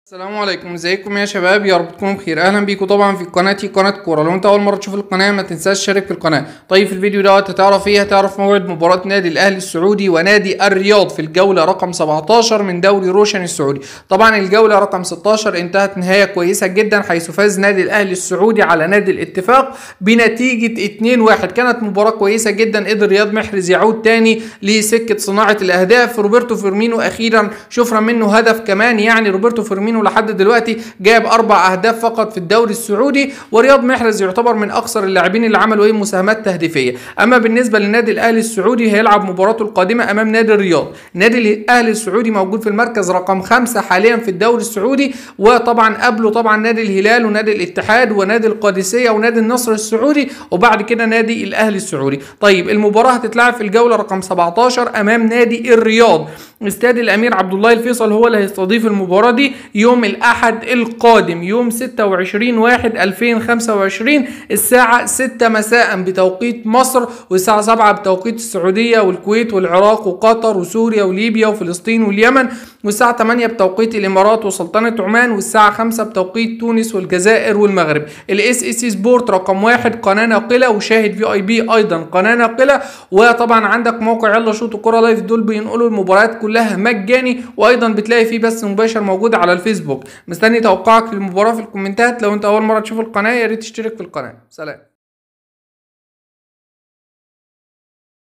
السلام عليكم، ازيكم يا شباب؟ يا رب تكونوا بخير. اهلا بيكم طبعا في قناتي قناه كوره. لو انت اول مره تشوف القناه ما تنساش تشترك في القناه. طيب في الفيديو دوت هتعرف موعد مباراه نادي الاهلي السعودي ونادي الرياض في الجوله رقم 17 من دوري روشن السعودي. طبعا الجوله رقم 16 انتهت نهايه كويسه جدا، حيث فاز نادي الاهلي السعودي على نادي الاتفاق بنتيجه 2-1. كانت مباراه كويسه جدا، قدر رياض محرز يعود تاني لسكه صناعه الاهداف. روبرتو فيرمينو اخيرا شفنا منه هدف كمان، يعني روبرتو فيرمينو لحد دلوقتي جاب 4 اهداف فقط في الدوري السعودي، ورياض محرز يعتبر من اكثر اللاعبين اللي عملوا مساهمات تهديفيه. اما بالنسبه للنادي الاهلي السعودي هيلعب مباراته القادمه امام نادي الرياض. نادي الاهلي السعودي موجود في المركز رقم 5 حاليا في الدوري السعودي، وطبعا قبله طبعا نادي الهلال ونادي الاتحاد ونادي القادسيه ونادي النصر السعودي، وبعد كده نادي الاهلي السعودي. طيب المباراه هتتلعب في الجوله رقم 17 امام نادي الرياض. استاد الامير عبد الله الفيصل هو اللي هيستضيف المباراه دي يوم الاحد القادم، يوم 26/1/2025 الساعه 6 مساء بتوقيت مصر، والساعه 7 بتوقيت السعوديه والكويت والعراق وقطر وسوريا وليبيا وفلسطين واليمن، والساعه 8 بتوقيت الامارات وسلطنه عمان، والساعه 5 بتوقيت تونس والجزائر والمغرب. الاس اس سي سبورت رقم 1 قناه ناقله، وشاهد في اي بي ايضا قناه ناقله، وطبعا عندك موقع يلا شوت كوره لايف، دول بينقلوا المباريات كلها مجاني، وايضا بتلاقي فيه بث مباشر موجود على الفيسبوك. مستني توقعك في المباراه في الكومنتات. لو انت اول مره تشوف القناه يا ريت تشترك في القناه. سلام.